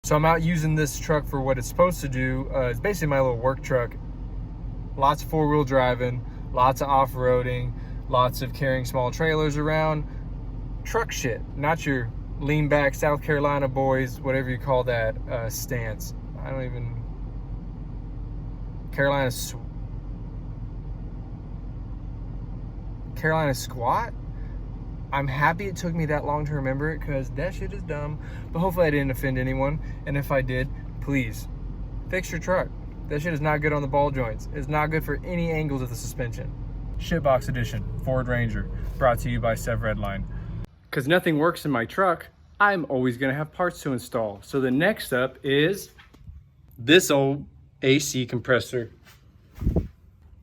So I'm out using this truck for what it's supposed to do. It's basically my little work truck. Lots of four-wheel driving, lots of off-roading, lots of carrying small trailers around. Truck shit, not your lean back South Carolina boys, whatever you call that stance. I don't even, Carolina squat? I'm happy it took me that long to remember it because that shit is dumb, but hopefully I didn't offend anyone. And if I did, please fix your truck. That shit is not good on the ball joints. It's not good for any angles of the suspension. Shitbox edition, Ford Ranger, brought to you by Sevredline. Because nothing works in my truck, I'm always gonna have parts to install. So the next up is this old AC compressor.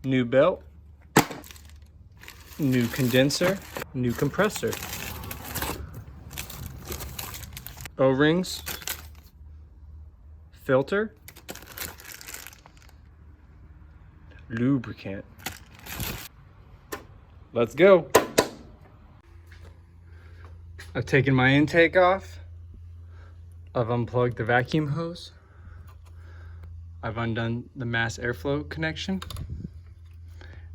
New belt, new condenser, new compressor. O-rings, filter, lubricant. Let's go. I've taken my intake off. I've unplugged the vacuum hose. I've undone the mass airflow connection.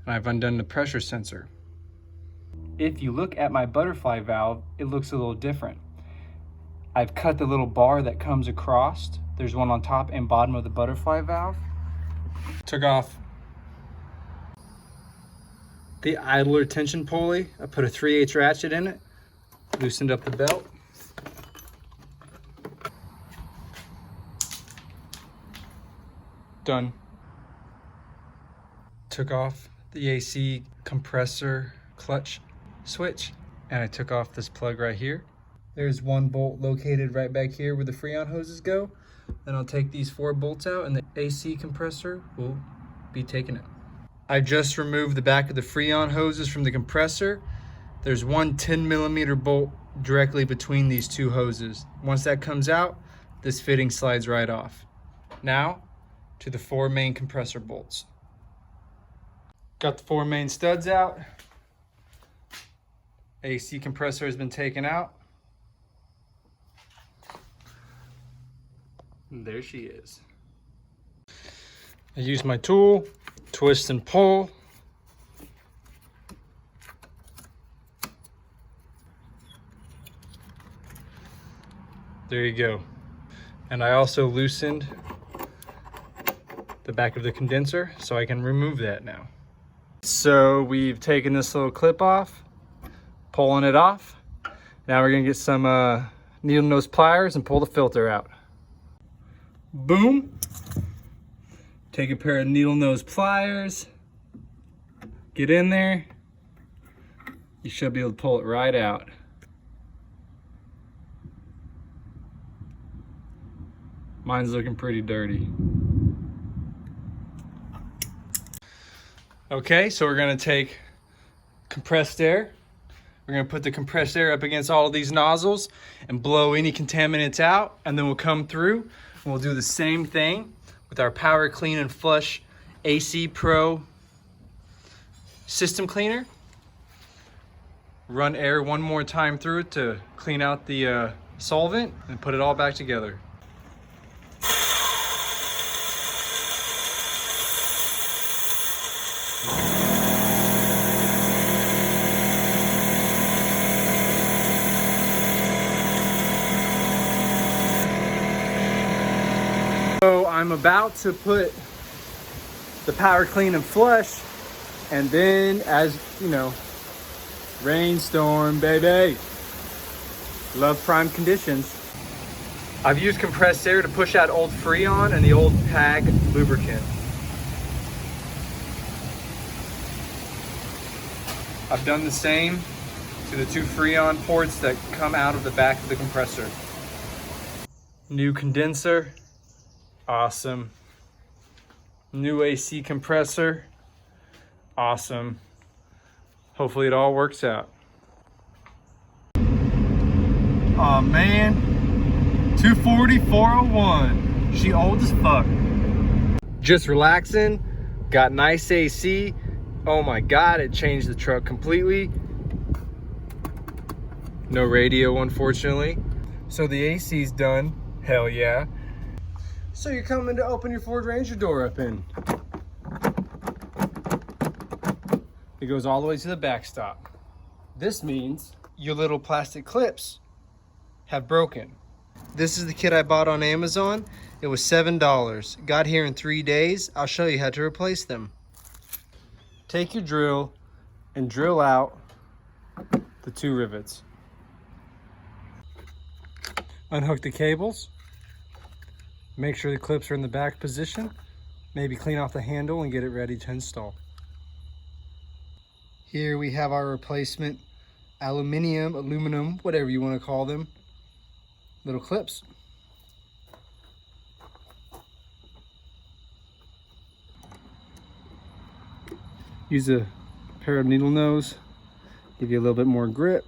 And I've undone the pressure sensor. If you look at my butterfly valve, it looks a little different. I've cut the little bar that comes across. There's one on top and bottom of the butterfly valve. Took off the idler tension pulley. I put a 3/8 ratchet in it, loosened up the belt. Done. Took off the AC compressor clutch switch, and I took off this plug right here. There's one bolt located right back here where the Freon hoses go. Then I'll take these 4 bolts out and the AC compressor will be taken out. I just removed the back of the Freon hoses from the compressor. There's one 10mm bolt directly between these 2 hoses. Once that comes out, this fitting slides right off. Now to the 4 main compressor bolts. Got the 4 main studs out. AC compressor has been taken out. And there she is. I use my tool, twist and pull. There you go. And I also loosened the back of the condenser so I can remove that now. So we've taken this little clip off, pulling it off. Now we're gonna get some needle nose pliers and pull the filter out. Boom. Take a pair of needle nose pliers, get in there. You should be able to pull it right out. Mine's looking pretty dirty. Okay, so we're gonna take compressed air. We're gonna put the compressed air up against all of these nozzles and blow any contaminants out, and then we'll come through and we'll do the same thing with our Power Clean and Flush AC Pro system cleaner. Run air one more time through it to clean out the solvent and put it all back together. So I'm about to put the Power Clean and Flush, and then, as you know, rainstorm, baby. Love prime conditions. I've used compressed air to push out old Freon and the old PAG lubricant. I've done the same to the 2 Freon ports that come out of the back of the compressor. New condenser. Awesome. New AC compressor. Awesome. Hopefully it all works out. Aw, man. 240 401. She old as fuck. Just relaxing. Got nice AC. Oh my God, it changed the truck completely. No radio, unfortunately. So the AC's done. Hell yeah. So you're coming to open your Ford Ranger door up in. It goes all the way to the backstop. This means your little plastic clips have broken. This is the kit I bought on Amazon. It was $7. Got here in 3 days. I'll show you how to replace them. Take your drill and drill out the 2 rivets. Unhook the cables. Make sure the clips are in the back position. Maybe clean off the handle and get it ready to install. Here we have our replacement aluminum, whatever you want to call them, little clips. Use a pair of needle nose, give you a little bit more grip.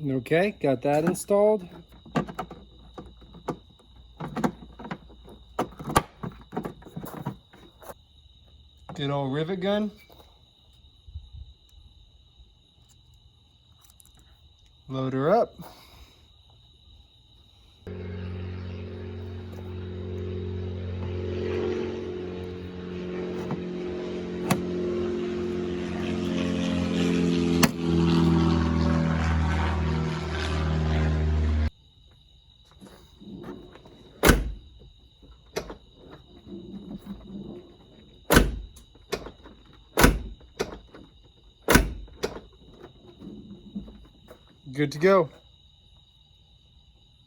Okay, got that installed. Good old rivet gun. Load her up. Good to go.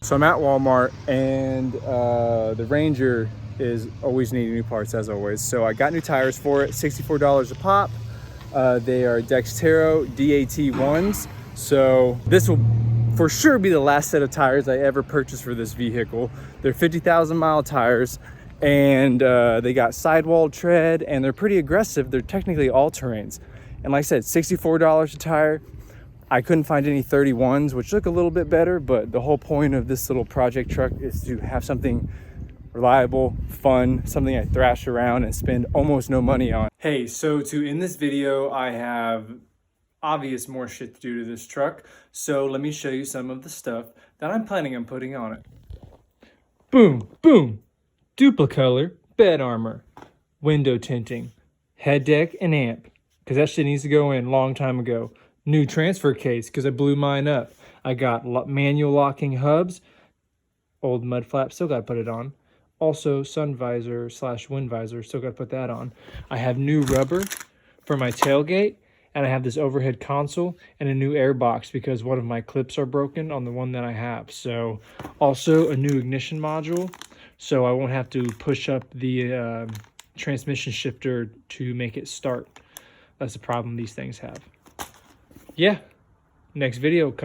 So I'm at Walmart, and the Ranger is always needing new parts, as always. So I got new tires for it, $64 a pop. They are Dextero DAT1s. So this will for sure be the last set of tires I ever purchased for this vehicle. They're 50,000 mile tires, and they got sidewall tread, and they're pretty aggressive. They're technically all-terrains. And like I said, $64 a tire. I couldn't find any 31s, which look a little bit better, but the whole point of this little project truck is to have something reliable, fun, something I thrash around and spend almost no money on. Hey, so in this video, I have obvious more shit to do to this truck. So let me show you some of the stuff that I'm planning on putting on it. Boom, boom, duplicolor, bed armor, window tinting, head deck and amp, because that shit needs to go in a long time ago. New transfer case, because I blew mine up. I got manual locking hubs, old mud flap, still got to put it on. Also sun visor / wind visor, still got to put that on. I have new rubber for my tailgate, and I have this overhead console and a new air box because one of my clips are broken on the one that I have. So also a new ignition module, so I won't have to push up the transmission shifter to make it start. That's the problem these things have. Yeah, next video